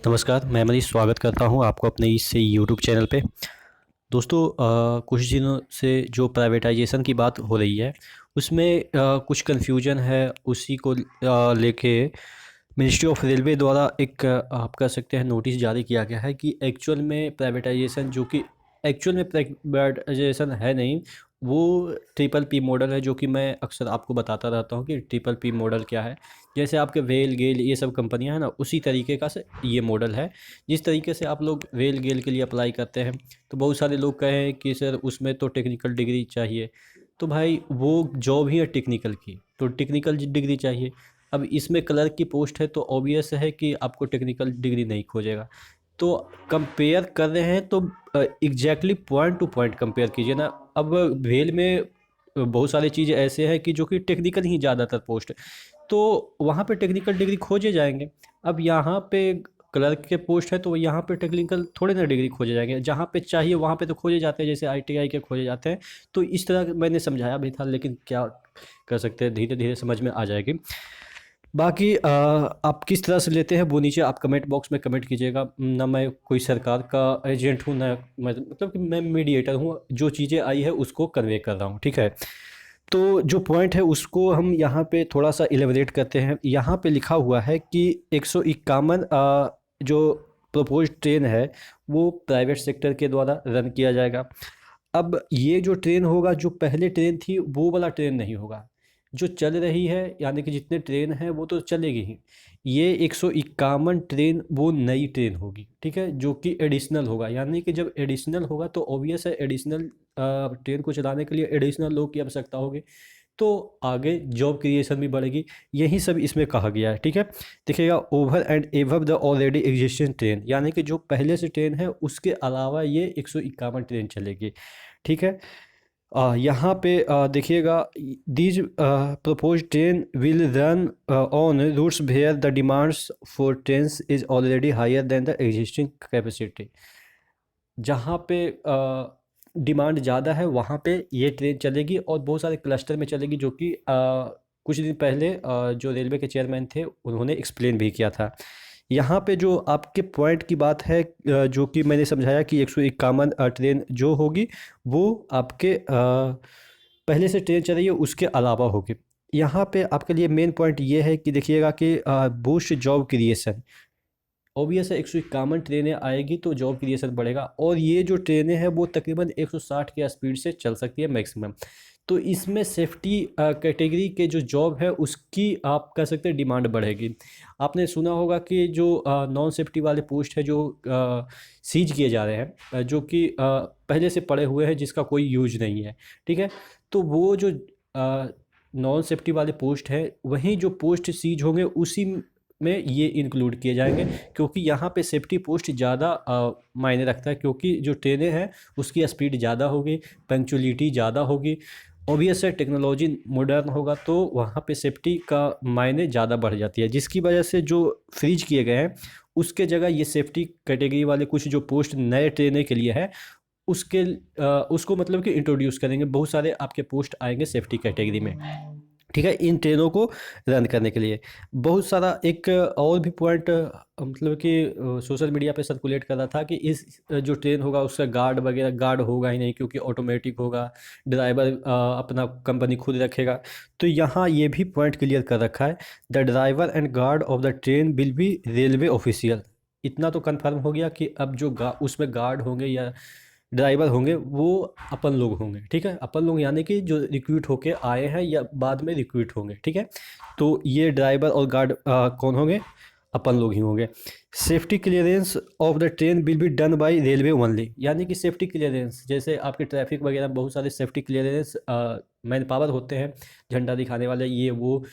नमस्कार, मैं मनीष स्वागत करता हूँ आपको अपने इस यूट्यूब चैनल पे। दोस्तों कुछ दिनों से जो प्राइवेटाइजेशन की बात हो रही है उसमें कुछ कन्फ्यूजन है। उसी को लेके मिनिस्ट्री ऑफ रेलवे द्वारा एक आप कह सकते हैं नोटिस जारी किया गया है कि एक्चुअल में प्राइवेटाइजेशन जो कि एक्चुअल में प्राइवेटाइजेशन है नहीं, वो ट्रिपल पी मॉडल है, जो कि मैं अक्सर आपको बताता रहता हूँ कि ट्रिपल पी मॉडल क्या है। जैसे आपके वेल गेल ये सब कंपनियां हैं ना, उसी तरीके का से ये मॉडल है। जिस तरीके से आप लोग वेल गेल के लिए अप्लाई करते हैं तो बहुत सारे लोग कहें कि सर उसमें तो टेक्निकल डिग्री चाहिए। तो भाई वो जॉब ही है टेक्निकल की, तो टेक्निकल डिग्री चाहिए। अब इसमें क्लर्क की पोस्ट है तो ऑब्वियस है कि आपको टेक्निकल डिग्री नहीं खोजेगा। तो कंपेयर कर रहे हैं तो exactly point two point compare कीजिए ना। अब वेल में बहुत सारी चीज़ें ऐसे हैं कि जो कि टेक्निकल ही ज़्यादातर पोस्ट है, तो वहाँ पे टेक्निकल डिग्री खोजे जाएंगे। अब यहाँ पे क्लर्क के पोस्ट है तो यहाँ पे टेक्निकल थोड़े ना डिग्री खोजे जाएंगे, जहाँ पे चाहिए वहाँ पे तो खोजे जाते हैं, जैसे आईटीआई के खोजे जाते हैं। तो इस तरह मैंने समझाया भी था, लेकिन क्या कर सकते हैं, धीरे धीरे समझ में आ जाएगी। बाकी आप किस तरह से लेते हैं वो नीचे आप कमेंट बॉक्स में कमेंट कीजिएगा। ना मैं कोई सरकार का एजेंट हूँ, ना मैं मतलब कि मैं मीडिएटर हूँ, जो चीज़ें आई है उसको कन्वे कर रहा हूँ, ठीक है। तो जो पॉइंट है उसको हम यहाँ पे थोड़ा सा इलेबरेट करते हैं। यहाँ पे लिखा हुआ है कि 151 जो प्रपोज ट्रेन है वो प्राइवेट सेक्टर के द्वारा रन किया जाएगा। अब ये जो ट्रेन होगा, जो पहले ट्रेन थी वो वाला ट्रेन नहीं होगा। जो चल रही है यानी कि जितने ट्रेन हैं वो तो चलेगी ही। ये 151 ट्रेन वो नई ट्रेन होगी, ठीक है, जो कि एडिशनल होगा। यानी कि जब एडिशनल होगा तो ऑब्वियस है एडिशनल ट्रेन को चलाने के लिए एडिशनल लोग की आवश्यकता होगी, तो आगे जॉब क्रिएशन भी बढ़ेगी। यही सब इसमें कहा गया है, ठीक है। देखिएगा, over and एवब the already existing train, यानी कि जो पहले से ट्रेन है उसके अलावा ये 151 ट्रेन चलेगी, ठीक है। यहाँ पे देखिएगा, these propose train will run on routes where the demands for trains is already higher than the existing capacity. जहाँ पे डिमांड ज़्यादा है वहाँ पे ये ट्रेन चलेगी और बहुत सारे क्लस्टर में चलेगी, जो कि कुछ दिन पहले जो रेलवे के चेयरमैन थे उन्होंने एक्सप्लेन भी किया था। यहाँ पे जो आपके पॉइंट की बात है, जो कि मैंने समझाया कि 151 ट्रेन जो होगी वो आपके पहले से ट्रेन चल रही है उसके अलावा होगी। यहाँ पे आपके लिए मेन पॉइंट ये है कि देखिएगा कि बूस्ट जॉब क्रिएशन, ऑब्वियस है 151 ट्रेनें आएगी तो जॉब क्रिएशन बढ़ेगा। और ये जो ट्रेनें हैं वो तकरीबन 160 के स्पीड से चल सकती है मैक्सिमम। तो इसमें सेफ्टी कैटेगरी के जो जॉब है उसकी आप कह सकते हैं डिमांड बढ़ेगी। आपने सुना होगा कि जो नॉन सेफ्टी वाले पोस्ट है जो सीज किए जा रहे हैं, जो कि पहले से पड़े हुए हैं जिसका कोई यूज नहीं है, ठीक है। तो वो जो नॉन सेफ्टी वाले पोस्ट है, वहीं जो पोस्ट सीज होंगे उसी में ये इंक्लूड किए जाएंगे, क्योंकि यहाँ पे सेफ्टी पोस्ट ज़्यादा मायने रखता है, क्योंकि जो ट्रेनें हैं उसकी स्पीड ज़्यादा होगी, पंक्चुअलिटी ज़्यादा होगी। ऑब्वियस है टेक्नोलॉजी मॉडर्न होगा तो वहाँ पे सेफ्टी का मायने ज़्यादा बढ़ जाती है, जिसकी वजह से जो फ्रीज किए गए हैं उसके जगह ये सेफ्टी कैटेगरी वाले कुछ जो पोस्ट नए ट्रेनें के लिए है उसके उसको मतलब कि इंट्रोड्यूस करेंगे। बहुत सारे आपके पोस्ट आएंगे सेफ्टी कैटेगरी में, ठीक है, इन ट्रेनों को रन करने के लिए। बहुत सारा एक और भी पॉइंट मतलब कि सोशल मीडिया पे सर्कुलेट कर रहा था कि इस जो ट्रेन होगा उसका गार्ड वगैरह गार्ड होगा ही नहीं, क्योंकि ऑटोमेटिक होगा, ड्राइवर अपना कंपनी खुद रखेगा। तो यहाँ ये भी पॉइंट क्लियर कर रखा है, the driver and guard of the train will be railway official. इतना तो कंफर्म हो गया कि अब जो उसमें गार्ड होंगे या ड्राइवर होंगे वो अपन लोग होंगे, ठीक है। अपन लोग यानी कि जो रिक्रूट होके आए हैं या बाद में रिक्रूट होंगे, ठीक है। तो ये ड्राइवर और गार्ड कौन होंगे? अपन लोग ही होंगे। Safety clearance of the train will be done by railway only, यानी कि सेफ्टी क्लियरेंस जैसे आपके ट्रैफिक वगैरह बहुत सारे सेफ्टी क्लियरेंस मैन पावर होते हैं, झंडा दिखाने वाले ये वो,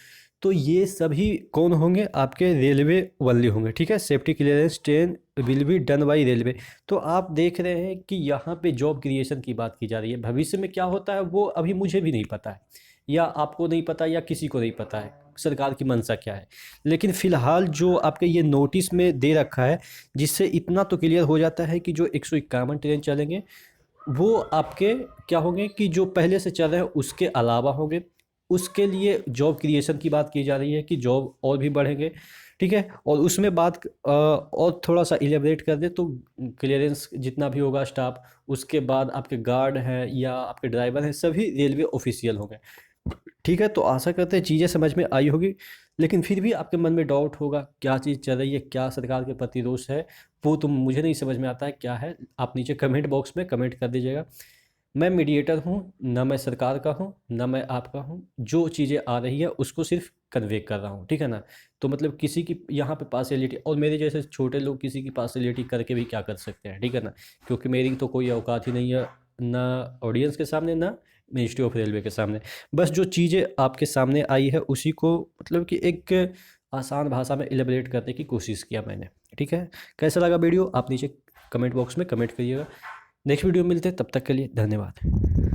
तो ये सभी कौन होंगे? आपके रेलवे वाले होंगे, ठीक है। Safety clearance train will be done by railway. तो आप देख रहे हैं कि यहाँ पे जॉब क्रिएशन की बात की जा रही है। भविष्य में क्या होता है वो अभी मुझे भी नहीं पता है, या आपको नहीं पता, या किसी को नहीं पता है सरकार की मंशा क्या है। लेकिन फिलहाल जो आपके ये नोटिस में दे रखा है, जिससे इतना तो क्लियर हो जाता है कि जो 151 ट्रेन चलेंगे वो आपके क्या होंगे कि जो पहले से चल रहे हैं उसके अलावा होंगे। उसके लिए जॉब क्रिएशन की बात की जा रही है कि जॉब और भी बढ़ेंगे। ठीक है। और उसमें बात और थोड़ा सा इलेबरेट कर दे तो क्लियरेंस जितना भी होगा स्टाफ, उसके बाद आपके गार्ड हैं या आपके ड्राइवर हैं, सभी रेलवे ऑफिशियल होंगे। ठीक है, तो आशा करते हैं चीज़ें समझ में आई होगी। लेकिन फिर भी आपके मन में डाउट होगा क्या चीज़ चल रही है, क्या सरकार के प्रति रोष है, वो तो मुझे नहीं समझ में आता है क्या है। आप नीचे कमेंट बॉक्स में कमेंट कर दीजिएगा। मैं मीडिएटर हूँ, ना मैं सरकार का हूँ ना मैं आपका हूँ। जो चीज़ें आ रही है उसको सिर्फ कन्वे कर रहा हूँ, ठीक है ना। तो मतलब किसी की यहाँ पे पार्शियलिटी, और मेरे जैसे छोटे लोग किसी की पार्शियलिटी करके भी क्या कर सकते हैं, ठीक है ना। क्योंकि मेरी तो कोई औकात ही नहीं है, ना ऑडियंस के सामने ना मिनिस्ट्री ऑफ रेलवे के सामने। बस जो चीज़ें आपके सामने आई है उसी को मतलब कि एक आसान भाषा में एलिबरेट करने की कोशिश किया मैंने, ठीक है। कैसा लगा वीडियो आप नीचे कमेंट बॉक्स में कमेंट करिएगा। नेक्स्ट वीडियो में मिलते हैं, तब तक के लिए धन्यवाद।